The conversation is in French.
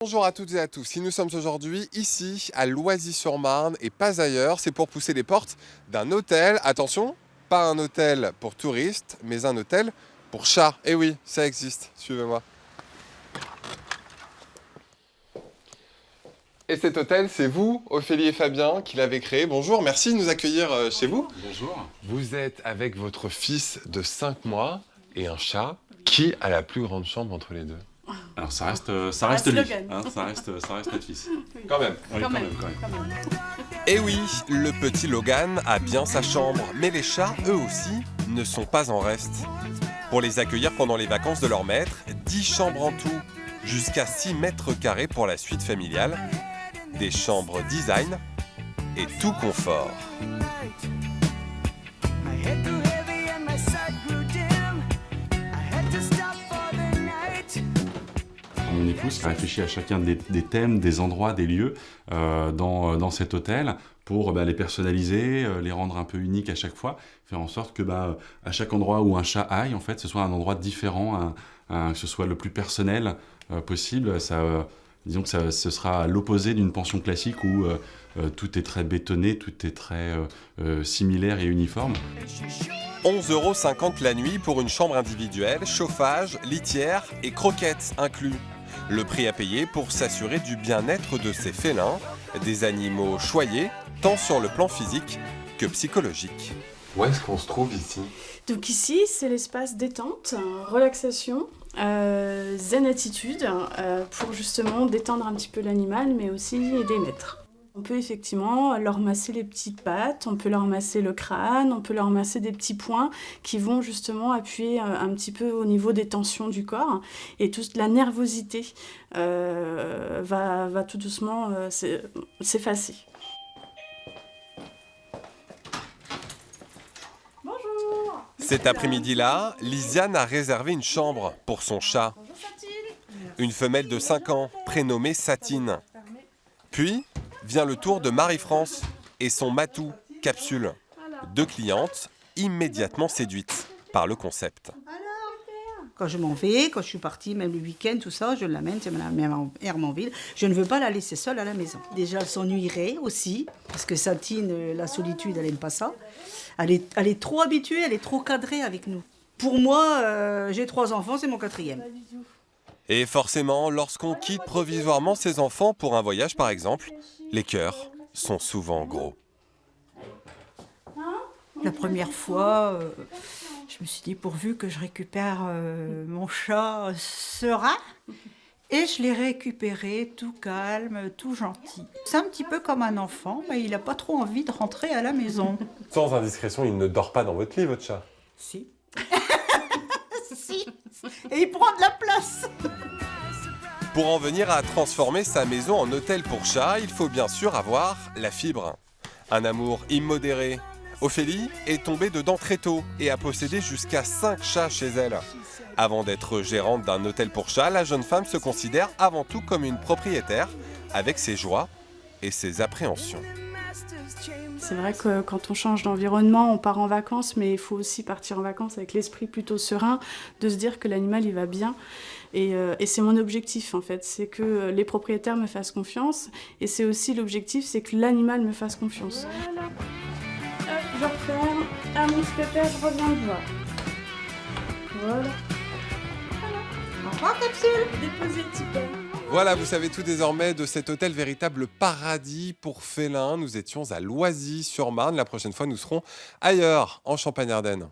Bonjour à toutes et à tous, si nous sommes aujourd'hui ici à Loisy-sur-Marne et pas ailleurs, c'est pour pousser les portes d'un hôtel. Attention, pas un hôtel pour touristes, mais un hôtel pour chats. Eh oui, ça existe, suivez-moi. Et cet hôtel, c'est vous, Ophélie et Fabien, qui l'avez créé. Bonjour, merci de nous accueillir chez vous. Bonjour. Vous êtes avec votre fils de 5 mois et un chat. Qui a la plus grande chambre entre les deux? Alors ça reste lui, Logan. hein, ça reste notre fils. Quand même. Oui, Quand même. Eh oui, le petit Logan a bien sa chambre, mais les chats, eux aussi, ne sont pas en reste. Pour les accueillir pendant les vacances de leur maître, 10 chambres en tout, jusqu'à 6 mètres carrés pour la suite familiale, des chambres design et tout confort. Mon épouse a réfléchi à chacun des thèmes, des endroits, des lieux dans cet hôtel pour les personnaliser, les rendre un peu uniques à chaque fois, faire en sorte que à chaque endroit où un chat aille, en fait, ce soit un endroit différent, que ce soit le plus personnel possible. Disons que ce sera à l'opposé d'une pension classique où tout est très bétonné, tout est très similaire et uniforme. 11,50 € la nuit pour une chambre individuelle, chauffage, litière et croquettes inclus. Le prix à payer pour s'assurer du bien-être de ces félins, des animaux choyés, tant sur le plan physique que psychologique. Où est-ce qu'on se trouve ici? Donc ici, c'est l'espace détente, relaxation, zen attitude, pour justement détendre un petit peu l'animal, mais aussi aider maître. On peut effectivement leur masser les petites pattes, on peut leur masser le crâne, on peut leur masser des petits points qui vont justement appuyer un petit peu au niveau des tensions du corps. Et toute la nervosité va tout doucement s'effacer. Bonjour. Cet après-midi-là, Lisiane a réservé une chambre pour son chat. Bonjour Satine. Une femelle de 5 ans, prénommée Satine. Puis vient le tour de Marie-France et son Matou, Capsule. 2 clientes immédiatement séduites par le concept. Quand je m'en vais, quand je suis partie, même le week-end, tout ça, je l'amène, c'est ma mère en Hermanville. Je ne veux pas la laisser seule à la maison. Déjà, elle s'ennuierait aussi, parce que Satine, la solitude, elle n'aime pas ça. Elle est trop habituée, elle est trop cadrée avec nous. Pour moi, j'ai 3 enfants, c'est mon 4e. Et forcément, lorsqu'on quitte provisoirement ses enfants pour un voyage par exemple, les cœurs sont souvent gros. La première fois, je me suis dit pourvu que je récupère mon chat serein. Et je l'ai récupéré tout calme, tout gentil. C'est un petit peu comme un enfant, mais il n'a pas trop envie de rentrer à la maison. Sans indiscrétion, il ne dort pas dans votre lit, votre chat? Si. Si. Et il prend de la place. Pour en venir à transformer sa maison en hôtel pour chat, il faut bien sûr avoir la fibre. Un amour immodéré. Ophélie est tombée dedans très tôt et a possédé jusqu'à 5 chats chez elle. Avant d'être gérante d'un hôtel pour chats, la jeune femme se considère avant tout comme une propriétaire, avec ses joies et ses appréhensions. C'est vrai que quand on change d'environnement, on part en vacances, mais il faut aussi partir en vacances avec l'esprit plutôt serein, de se dire que l'animal il va bien. Et c'est mon objectif en fait, c'est que les propriétaires me fassent confiance, et c'est aussi l'objectif, c'est que l'animal me fasse confiance. Voilà. Hop, je referme. Ah mon secrétaire, je reviens te voir. Voilà. Au revoir, Capsule. Déposez le petit pain. Voilà, vous savez tout désormais de cet hôtel véritable paradis pour félins. Nous étions à Loisy-sur-Marne. La prochaine fois, nous serons ailleurs, en Champagne-Ardenne.